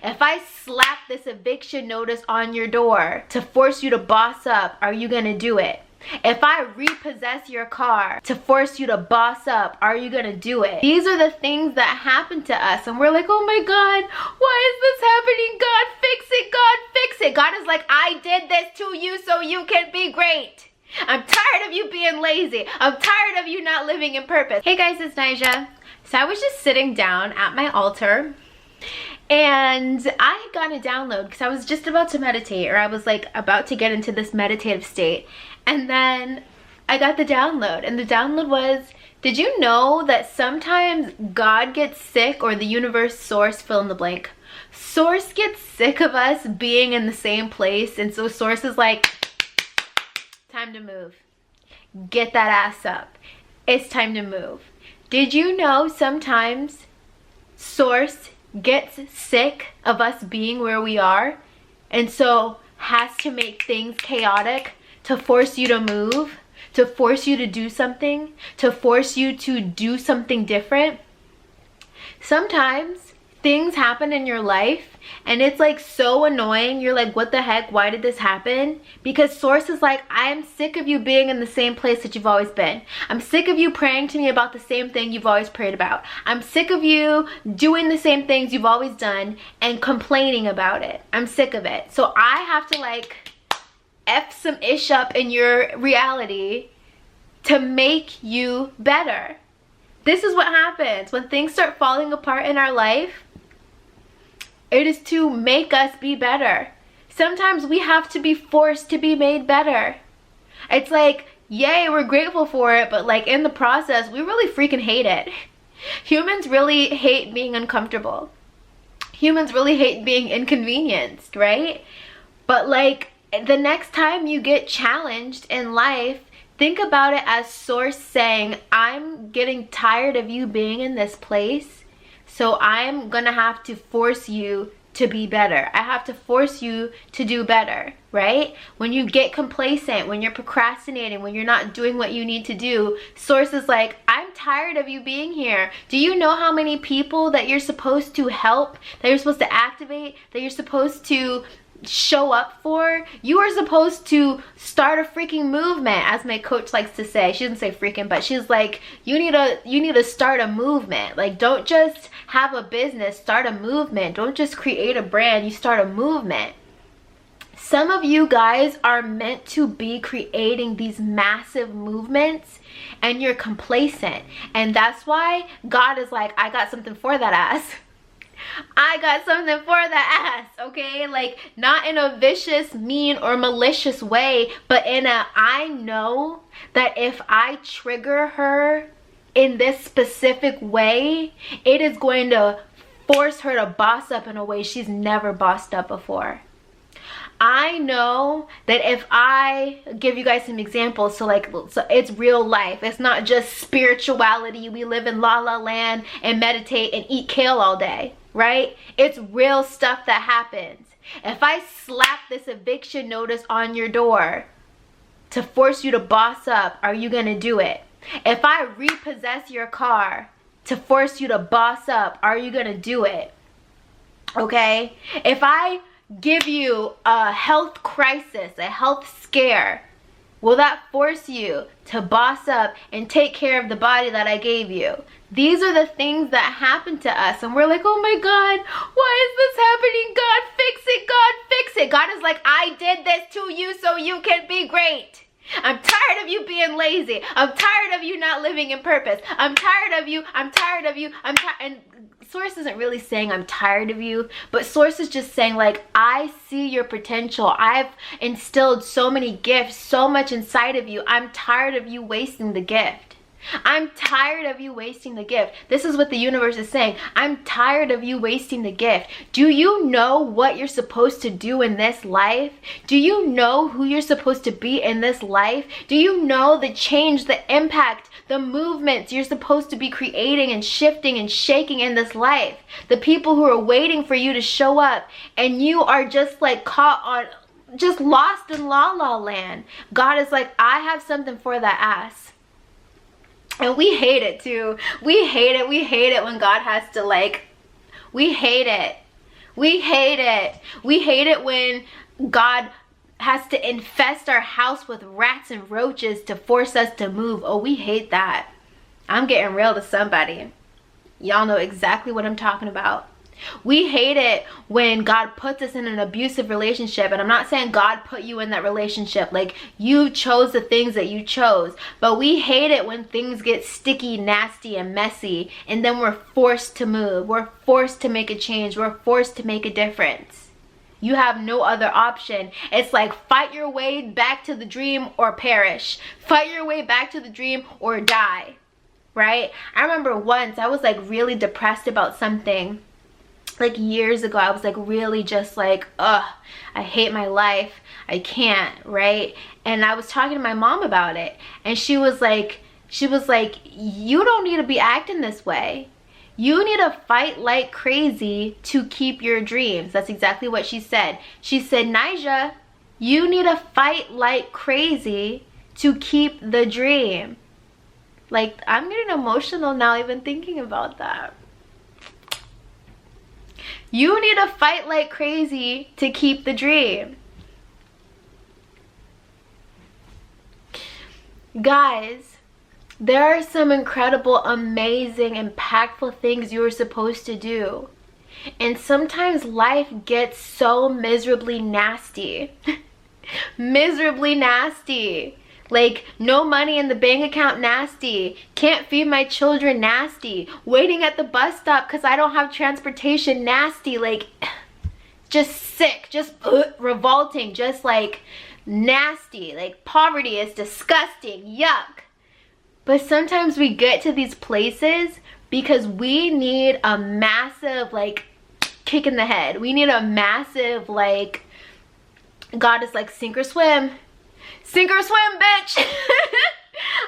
If I slap this eviction notice on your door to force you to boss up, are you gonna do it? If I repossess your car to force you to boss up, are you gonna do it? These are the things that happen to us, and we're like, oh my God, why is this happening? God, fix it, God, fix it. God is like, I did this to you so you can be great. I'm tired of you being lazy. I'm tired of you not living in purpose. Hey guys, it's Nija. So I was just sitting down at my altar, and I got a download because I was just about to meditate, or I was like about to get into this meditative state. And then I got the download, and the download was, did you know that sometimes God gets sick, or the universe, source, fill in the blank. Source gets sick of us being in the same place, and so source is like, time to move. Get that ass up. It's time to move. Did you know sometimes source gets sick of us being where we are, and so has to make things chaotic to force you to move, to force you to do something, to force you to do something different? Sometimes things happen in your life and it's like so annoying. You're like, what the heck? Why did this happen? Because source is like, I am sick of you being in the same place that you've always been. I'm sick of you praying to me about the same thing you've always prayed about. I'm sick of you doing the same things you've always done and complaining about it. I'm sick of it. So I have to like F some ish up in your reality to make you better. This is what happens when things start falling apart in our life. It is to make us be better. Sometimes we have to be forced to be made better. It's like, yay, we're grateful for it, but like in the process, we really freaking hate it. Humans really hate being uncomfortable. Humans really hate being inconvenienced, right? But like, the next time you get challenged in life, think about it as source saying, I'm getting tired of you being in this place, so I'm gonna have to force you to be better. I have to force you to do better, right? When you get complacent, when you're procrastinating, when you're not doing what you need to do, source is like, I'm tired of you being here. Do you know how many people that you're supposed to help, that you're supposed to activate, that you're supposed to show up for? You are supposed to start a freaking movement, as my coach likes to say. She doesn't say freaking, but she's like, you need to start a movement. Like, don't just have a business, start a movement. Don't just create a brand, you start a movement. Some of you guys are meant to be creating these massive movements, and you're complacent, and that's why God is like, I got something for that ass. I got something for that ass, okay? Like, not in a vicious, mean, or malicious way, but in a, I know that if I trigger her in this specific way, it is going to force her to boss up in a way she's never bossed up before. I know that if I give you guys some examples, so it's real life. It's not just spirituality. We live in la la land and meditate and eat kale all day, right? It's real stuff that happens. If I slap this eviction notice on your door to force you to boss up, are you gonna do it? If I repossess your car to force you to boss up, are you gonna do it? Okay? If I give you a health crisis, a health scare, will that force you to boss up and take care of the body that I gave you? These are the things that happen to us, and we're like, oh my God, why is this happening? God, fix it, God, fix it. God is like, I did this to you so you can be great. I'm tired of you being lazy. I'm tired of you not living in purpose. I'm tired of you. I'm tired of you. And source isn't really saying I'm tired of you, but source is just saying, like, I see your potential. I've instilled so many gifts, so much inside of you. I'm tired of you wasting the gift. I'm tired of you wasting the gift. This is what the universe is saying. I'm tired of you wasting the gift. Do you know what you're supposed to do in this life? Do you know who you're supposed to be in this life? Do you know the change, the impact, the movements you're supposed to be creating and shifting and shaking in this life? The people who are waiting for you to show up, and you are just like caught on, just lost in la la land. God is like, I have something for that ass. And we hate it too. We hate it. We hate it when God has to, like, we hate it We hate it. We hate it when God has to infest our house with rats and roaches to force us to move. Oh, we hate that. I'm getting real to somebody. Y'all know exactly what I'm talking about. We hate it when God puts us in an abusive relationship. And I'm not saying God put you in that relationship. Like, you chose the things that you chose. But we hate it when things get sticky, nasty, and messy. And then we're forced to move. We're forced to make a change. We're forced to make a difference. You have no other option. It's like, fight your way back to the dream or perish. Fight your way back to the dream or die. Right? I remember once I was like really depressed about something. Like years ago, I was like really just like, ugh, I hate my life. I can't, right? And I was talking to my mom about it. And she was like, you don't need to be acting this way. You need to fight like crazy to keep your dreams. That's exactly what she said. She said, Nija, you need to fight like crazy to keep the dream. Like, I'm getting emotional now even thinking about that. You need to fight like crazy to keep the dream. Guys, there are some incredible, amazing, impactful things you are supposed to do. And sometimes life gets so miserably nasty. Miserably nasty. Like, no money in the bank account, nasty. Can't feed my children, nasty. Waiting at the bus stop because I don't have transportation, nasty. Like, just sick, just revolting, just like nasty. Like, poverty is disgusting, yuck. But sometimes we get to these places because we need a massive, like, kick in the head. We need a massive, like, God is like, sink or swim. Sink or swim, bitch.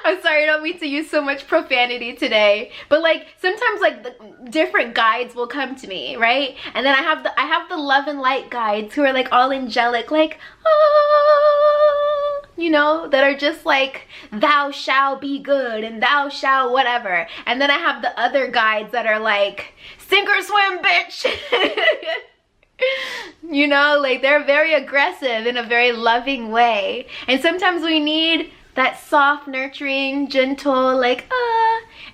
I'm sorry, I don't mean to use so much profanity today, but like sometimes like the different guides will come to me, right? And then I have the love and light guides who are like all angelic, like, oh, you know, that are just like, thou shall be good and thou shall whatever. And then I have the other guides that are like, sink or swim, bitch. You know, like they're very aggressive in a very loving way. And sometimes we need that soft, nurturing, gentle, like,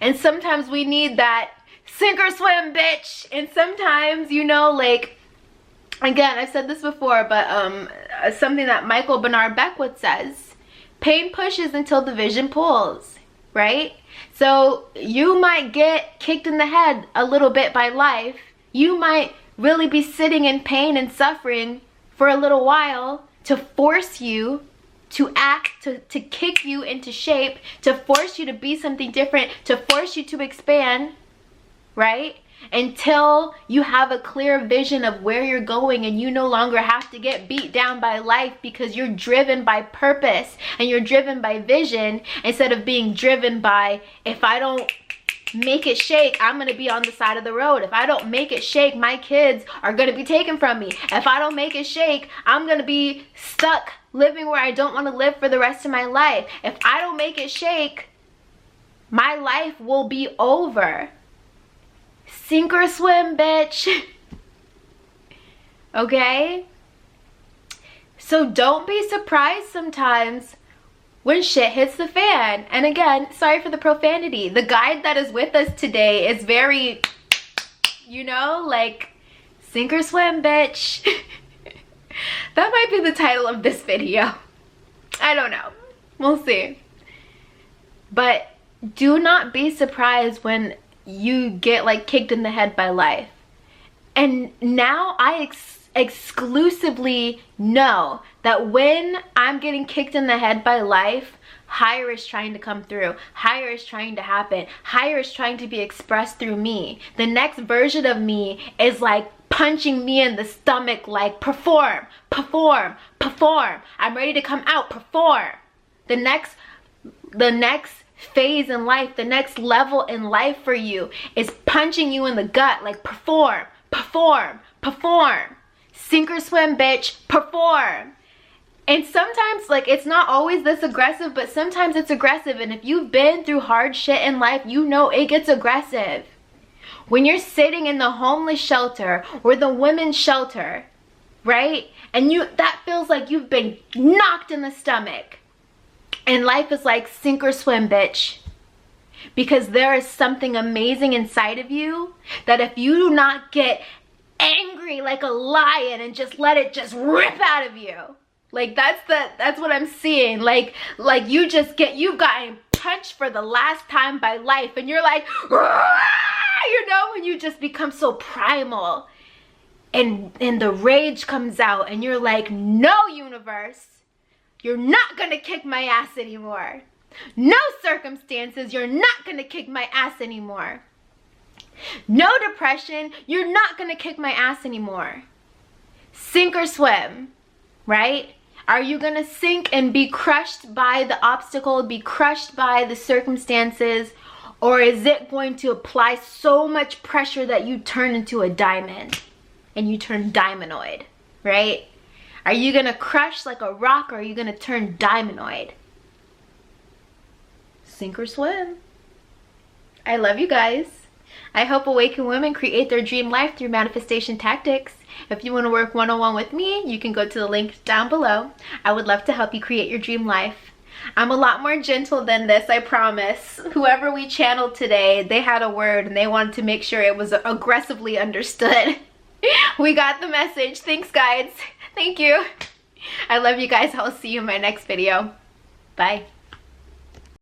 and sometimes we need that sink or swim, bitch. And sometimes, you know, like, again, I've said this before, but something that Michael Bernard Beckwith says, pain pushes until the vision pulls, right? So you might get kicked in the head a little bit by life. You might really be sitting in pain and suffering for a little while to force you to act, to kick you into shape, to force you to be something different, to force you to expand, right? Until you have a clear vision of where you're going and you no longer have to get beat down by life because you're driven by purpose and you're driven by vision instead of being driven by, if I don't make it shake, I'm gonna be on the side of the road. If I don't make it shake, my kids are gonna be taken from me. If I don't make it shake, I'm gonna be stuck living where I don't want to live for the rest of my life. If I don't make it shake, my life will be over. Sink or swim, bitch. Okay? So don't be surprised sometimes when shit hits the fan. And again, sorry for the profanity. The guide that is with us today is very, you know, like, sink or swim, bitch. That might be the title of this video. I don't know. We'll see. But do not be surprised when you get like kicked in the head by life. And now I exclusively know that when I'm getting kicked in the head by life, higher is trying to come through, higher is trying to happen, higher is trying to be expressed through me. The next version of me is like punching me in the stomach, like, perform, perform, perform. I'm ready to come out, perform. The next phase in life, the next level in life for you is punching you in the gut, like, perform, perform, perform. Sink or swim, bitch, perform. And sometimes, like, it's not always this aggressive, but sometimes it's aggressive. And if you've been through hard shit in life, you know it gets aggressive. When you're sitting in the homeless shelter or the women's shelter, right? And that feels like you've been knocked in the stomach. And life is like sink or swim, bitch. Because there is something amazing inside of you that if you do not get angry like a lion and just let it just rip out of you. Like that's what I'm seeing. Like you've gotten punched for the last time by life and you're like, you know, when you just become so primal and the rage comes out and you're like, no, universe, you're not gonna kick my ass anymore. No circumstances, you're not gonna kick my ass anymore. No depression, you're not gonna kick my ass anymore. Sink or swim, right? Are you gonna sink and be crushed by the obstacle, be crushed by the circumstances, or is it going to apply so much pressure that you turn into a diamond and you turn diamondoid, right? Are you gonna crush like a rock or are you gonna turn diamondoid? Sink or swim. I love you guys. I hope Awakened Women create their dream life through manifestation tactics. If you want to work one-on-one with me, you can go to the link down below. I would love to help you create your dream life. I'm a lot more gentle than this, I promise. Whoever we channeled today, they had a word and they wanted to make sure it was aggressively understood. We got the message. Thanks, guys. Thank you. I love you guys. I'll see you in my next video. Bye.